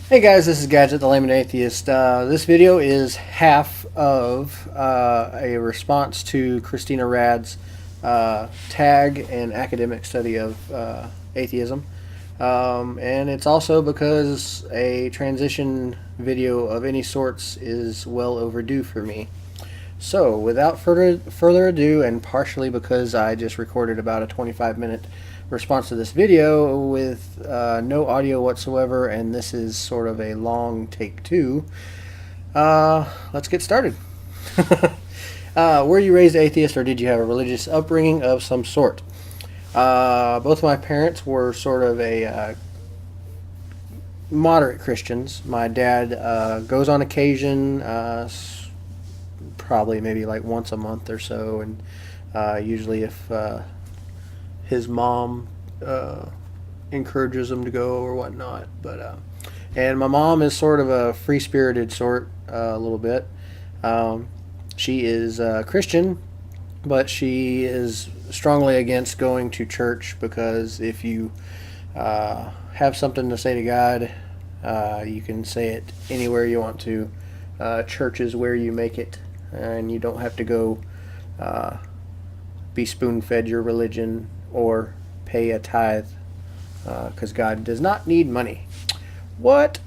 Hey guys, this is Gadget, the Layman Atheist. This video is half of a response to Christina Rad's tag and academic study of atheism. And it's also because a transition video of any sorts is well overdue for me. So, without further ado, and partially because I just recorded about a 25-minute response to this video with no audio whatsoever, and this is sort of a long take two, let's get started. Were you raised atheist, or did you have a religious upbringing of some sort? Both my parents were sort of a moderate Christians. My dad goes on occasion, probably maybe like once a month or so, and usually if his mom encourages him to go or whatnot. And my mom is sort of a free-spirited sort, a little bit. She is Christian, but she is strongly against going to church because if you have something to say to God, you can say it anywhere you want to. Church is where you make it, and you don't have to go be spoon-fed your religion or pay a tithe, because God does not need money. What?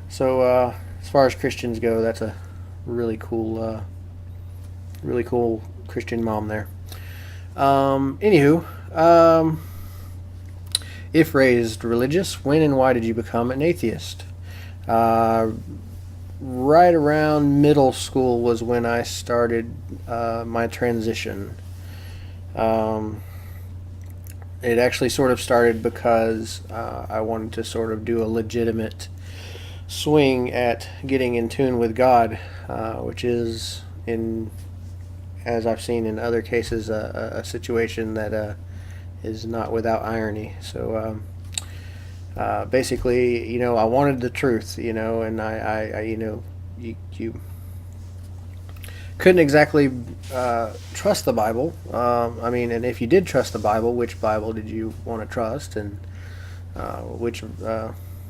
So as far as Christians go, that's a really cool Christian mom there. Anywho, if raised religious, when and why did you become an atheist? Right around middle school was when I started my transition. It actually sort of started because I wanted to sort of do a legitimate swing at getting in tune with God, which is, as I've seen in other cases, a situation that is not without irony. So basically, I wanted the truth, and I you couldn't exactly trust the Bible. And if you did trust the Bible, which Bible did you want to trust, and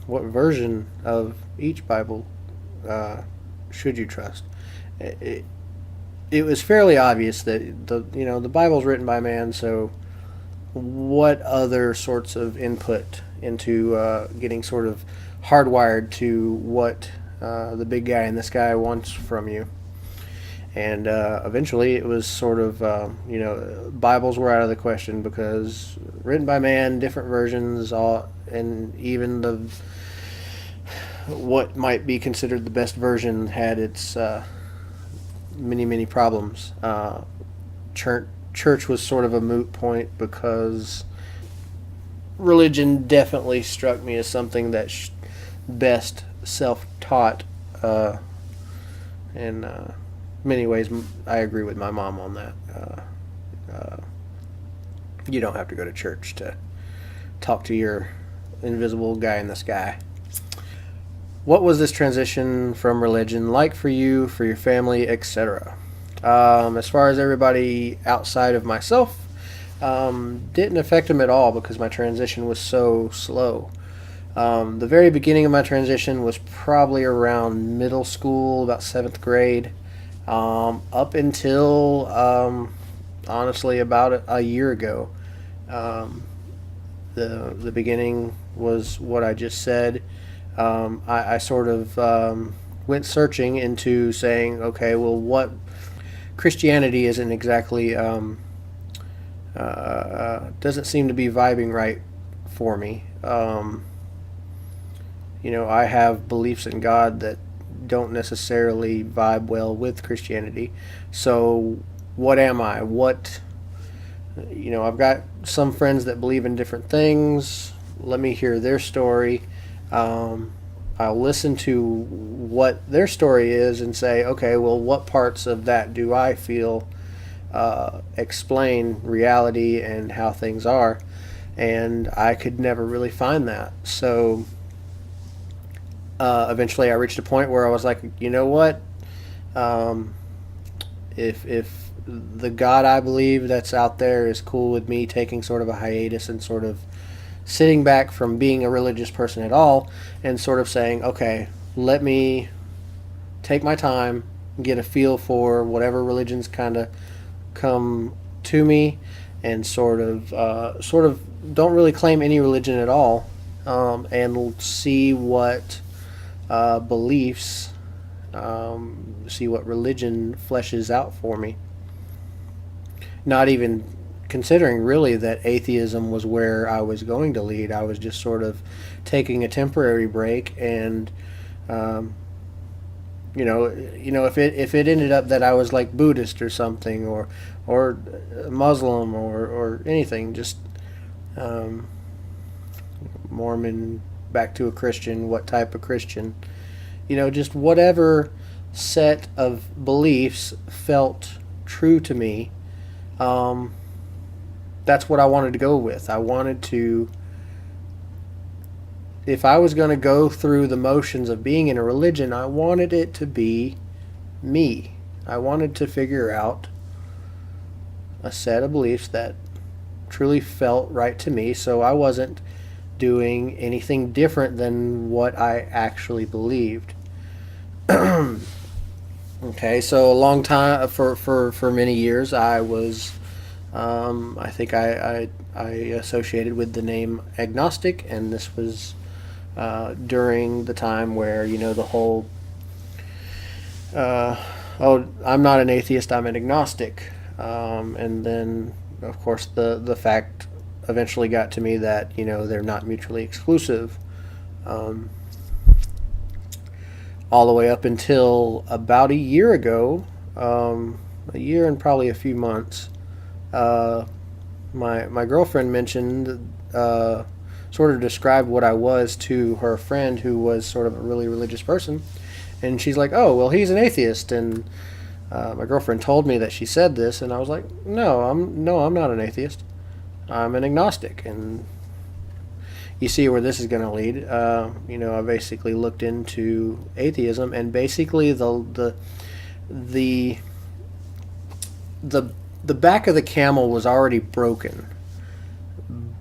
what version of each Bible should you trust? It was fairly obvious that the Bible's written by man, so what other sorts of input into getting sort of hardwired to what the big guy in the sky wants from you? And eventually it was sort of, Bibles were out of the question because written by man, different versions, and even what might be considered the best version had its many, many problems. Church was sort of a moot point because religion definitely struck me as something that's best self-taught, and many ways, I agree with my mom on that. You don't have to go to church to talk to your invisible guy in the sky. What was this transition from religion like for you, for your family, etc.? As far as everybody outside of myself, didn't affect them at all because my transition was so slow. The very beginning of my transition was probably around middle school, about 7th grade. Up until honestly about a year ago. The beginning was what I just said. I sort of went searching into saying, okay, well, what Christianity isn't exactly doesn't seem to be vibing right for me. I have beliefs in God that don't necessarily vibe well with Christianity. So what am I? I've got some friends that believe in different things. Let me hear their story. I'll listen to what their story is and say, okay, well, what parts of that do I feel explain reality and how things are? And I could never really find that. So eventually I reached a point where I was like, you know what? If the God I believe that's out there is cool with me taking sort of a hiatus and sort of sitting back from being a religious person at all and sort of saying, okay, let me take my time, get a feel for whatever religions kind of come to me, and sort of don't really claim any religion at all, and see what beliefs, see what religion fleshes out for me. Not even considering really that atheism was where I was going to lead. I was just sort of taking a temporary break, and if it ended up that I was like Buddhist or something, or Muslim, or anything, just Mormon back to a Christian, what type of Christian, just whatever set of beliefs felt true to me. That's what I wanted to go with. I wanted to, if I was going to go through the motions of being in a religion, I wanted it to be me. I wanted to figure out a set of beliefs that truly felt right to me, so I wasn't doing anything different than what I actually believed. Okay, so a long time, for many years, I was, I think I associated with the name agnostic, and this was during the time where, the whole, I'm not an atheist, I'm an agnostic. And then, of course, the fact eventually got to me that, they're not mutually exclusive. All the way up until about a year ago, a year and probably a few months, my girlfriend mentioned, sort of described what I was to her friend who was sort of a really religious person, and she's like, "Oh, well, he's an atheist." And my girlfriend told me that she said this, and I was like, "No, I'm not an atheist. I'm an agnostic." And you see where this is going to lead. I basically looked into atheism, and basically the back of the camel was already broken,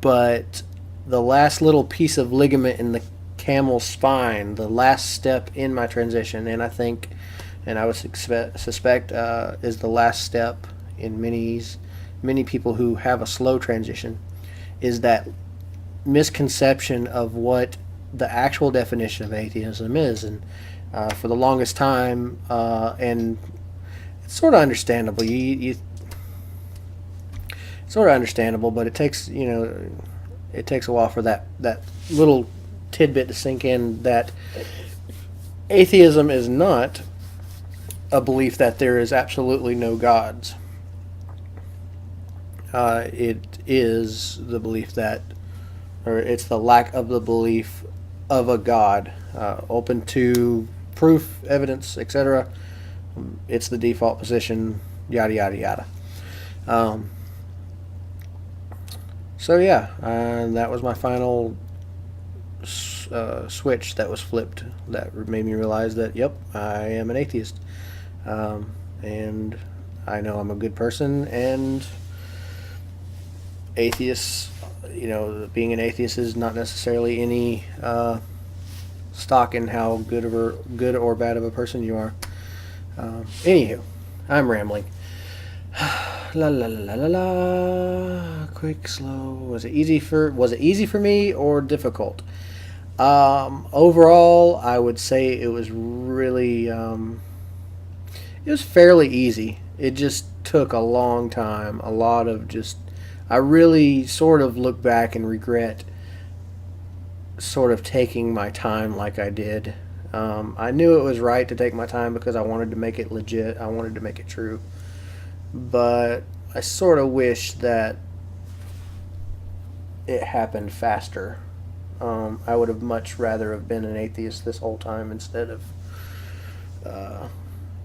but the last little piece of ligament in the camel's spine, the last step in my transition, and I think, and I would suspect, is the last step in many people who have a slow transition, is that misconception of what the actual definition of atheism is. And for the longest time, and it's sort of understandable, you sort of understandable, but it takes a while for that little tidbit to sink in, that atheism is not a belief that there is absolutely no gods. It is the belief that, or it's the lack of the belief of a God, open to proof, evidence, etc. It's the default position, yada yada yada. So yeah, that was my final switch that was flipped, that made me realize that, yep, I am an atheist. And I know I'm a good person, and atheists, being an atheist is not necessarily any stock in how good or bad of a person you are. Anywho, I'm rambling. La la la la la. Quick, slow. Was it easy for me or difficult? Overall, I would say it was really, it was fairly easy. It just took a long time. A lot of just, I really sort of look back and regret sort of taking my time like I did. I knew it was right to take my time because I wanted to make it legit. I wanted to make it true. But I sort of wish that it happened faster. I would have much rather have been an atheist this whole time instead of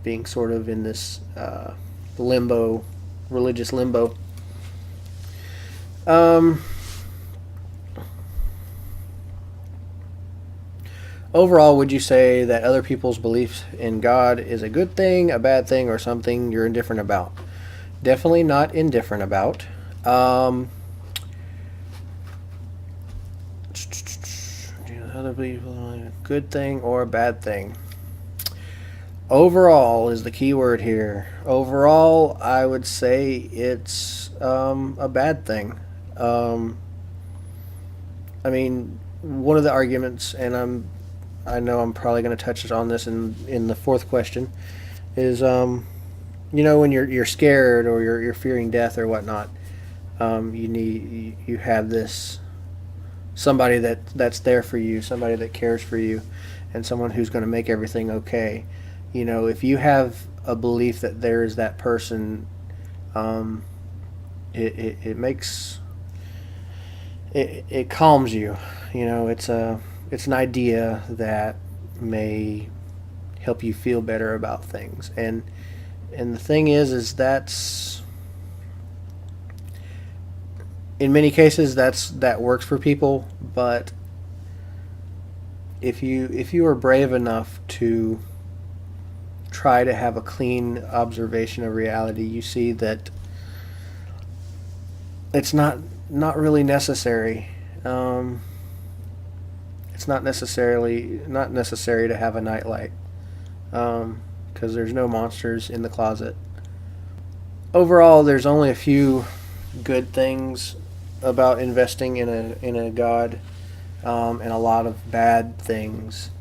being sort of in this limbo, religious limbo. Overall, would you say that other people's beliefs in God is a good thing, a bad thing, or something you're indifferent about? Definitely not indifferent about. other people, a good thing or a bad thing. Overall is the key word here. Overall, I would say it's a bad thing. I mean, one of the arguments, and I know I'm probably going to touch on this in the fourth question, is when you're scared or you're fearing death or whatnot, you have this somebody that's there for you, somebody that cares for you, and someone who's going to make everything okay. If you have a belief that there is that person, it makes it calms you. It's an idea that may help you feel better about things, and the thing is that's in many cases that works for people, but if you are brave enough to try to have a clean observation of reality, you see that it's not really necessary. It's not necessary to have a nightlight, because there's no monsters in the closet. Overall, there's only a few good things about investing in a god, and a lot of bad things.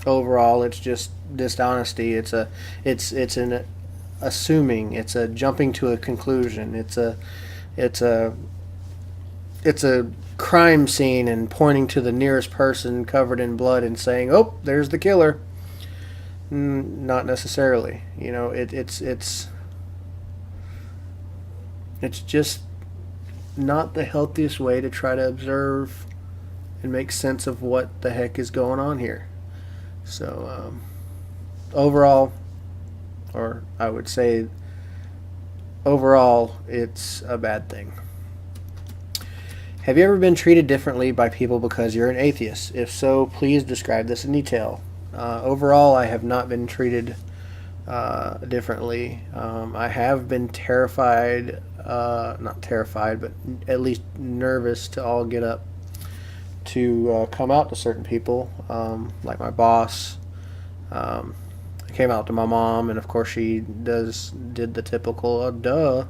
Overall, it's just dishonesty. It's an assuming. It's a jumping to a conclusion. It's a crime scene and pointing to the nearest person covered in blood and saying, "Oh, there's the killer." Not necessarily. It's just not the healthiest way to try to observe and make sense of what the heck is going on here. So overall, or I would say overall, it's a bad thing. Have you ever been treated differently by people because you're an atheist? If so, please describe this in detail. Overall, I have not been treated differently. I have been terrified, not terrified, but at least nervous to all get up to come out to certain people, like my boss. I came out to my mom, and of course she did the typical, "Oh, duh,"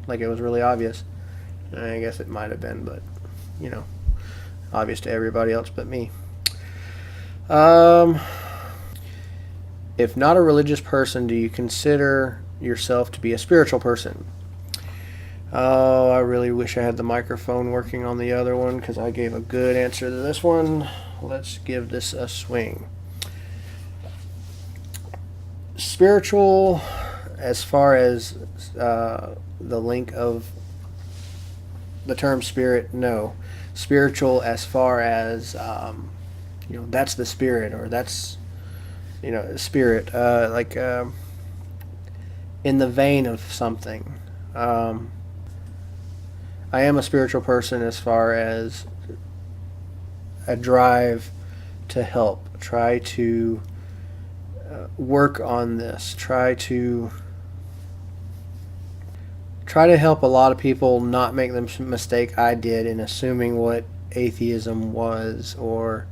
like it was really obvious. I guess it might have been, but obvious to everybody else but me. If not a religious person, do you consider yourself to be a spiritual person? Oh, I really wish I had the microphone working on the other one, because I gave a good answer to this one. Let's give this a swing. Spiritual, as far as the link of the term spirit, no. Spiritual as far as that's the spirit, or that's spirit, like in the vein of something. I am a spiritual person as far as a drive to help, try to work on this, try to help a lot of people not make the mistake I did in assuming what atheism was, or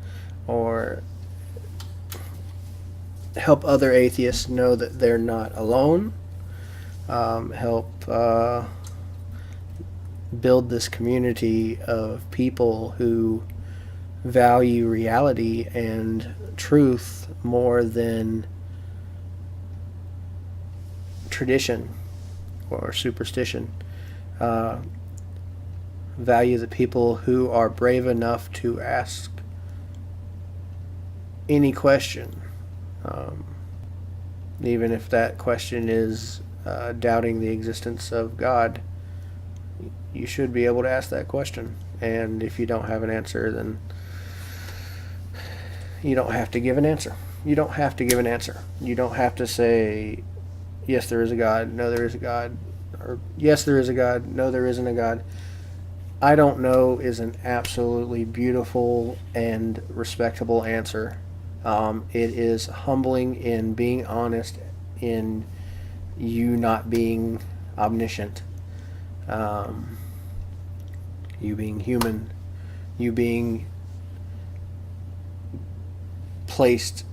help other atheists know that they're not alone, help build this community of people who value reality and truth more than tradition or superstition. Value the people who are brave enough to ask any question, even if that question is doubting the existence of God. You should be able to ask that question, and if you don't have an answer, then you don't have to give an answer. You don't have to give an answer. You don't have to say, yes, there is a God, no, there is a God, or yes, there is a God, no, there isn't a God. I don't know is an absolutely beautiful and respectable answer. It is humbling in being honest, in you not being omniscient. Um, you being human, you being placed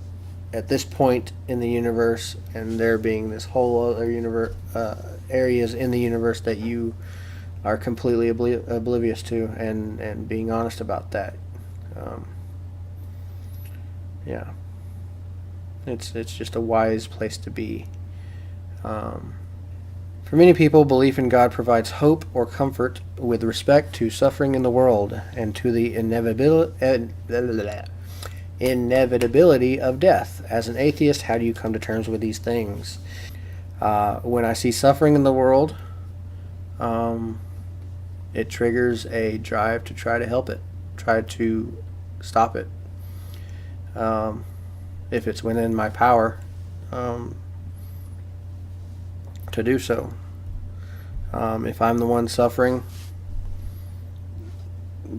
at this point in the universe, and there being this whole other universe, areas in the universe that you are completely oblivious to, and being honest about that. Yeah, it's just a wise place to be. For many people, belief in God provides hope or comfort with respect to suffering in the world and to the inevitability of death. As an atheist, how do you come to terms with these things? When I see suffering in the world, it triggers a drive to try to help it, try to stop it. If it's within my power to do so. If I'm the one suffering,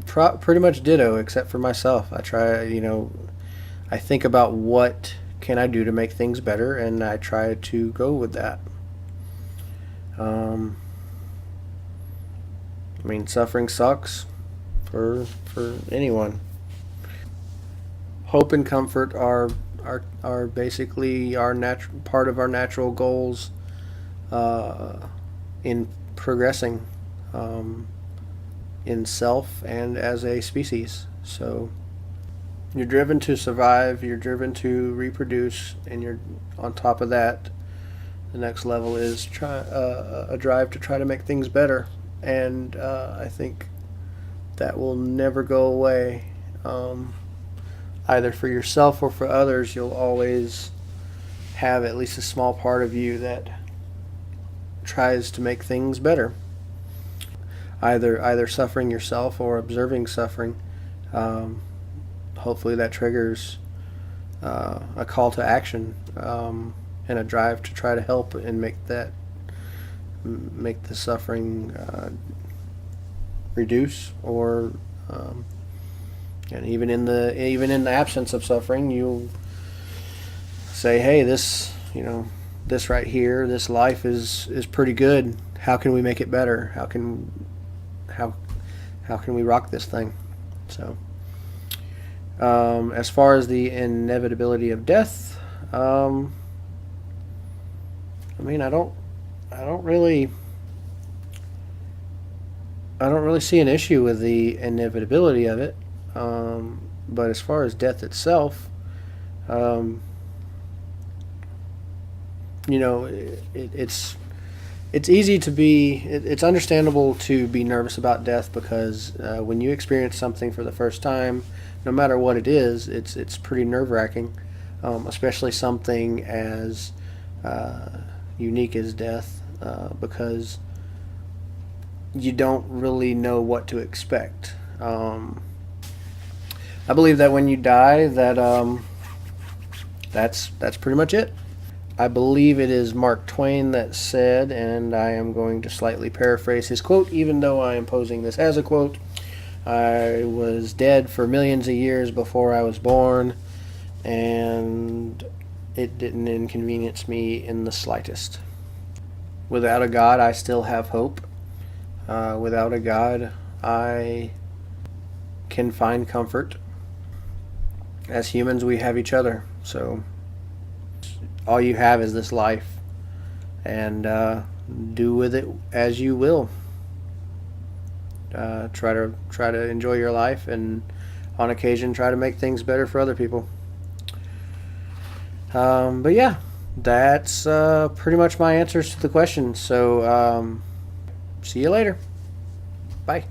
pretty much ditto, except for myself. I try, I think about what can I do to make things better, and I try to go with that. Suffering sucks for anyone. Hope and comfort are basically our part of our natural goals in progressing in self and as a species. So you're driven to survive, you're driven to reproduce, and you're on top of that. The next level is a drive to try to make things better, and I think that will never go away. Either for yourself or for others, you'll always have at least a small part of you that tries to make things better. Either suffering yourself or observing suffering. Hopefully that triggers a call to action and a drive to try to help and make the suffering reduce, or and even in the absence of suffering, you say, hey, this right here, this life is pretty good. How can we make it better? How can we rock this thing? So as far as the inevitability of death, I don't really see an issue with the inevitability of it. But as far as death itself, it's easy to be, it's understandable to be nervous about death, because when you experience something for the first time, no matter what it is, it's pretty nerve-wracking, especially something as unique as death, because you don't really know what to expect. I believe that when you die, that's pretty much it. I believe it is Mark Twain that said, and I am going to slightly paraphrase his quote, even though I am posing this as a quote: I was dead for millions of years before I was born, and it didn't inconvenience me in the slightest. Without a God, I still have hope. Without a God, I can find comfort. As humans, we have each other, so all you have is this life, and do with it as you will. Try to enjoy your life, and on occasion try to make things better for other people. But yeah, that's pretty much my answers to the question. So see you later. Bye.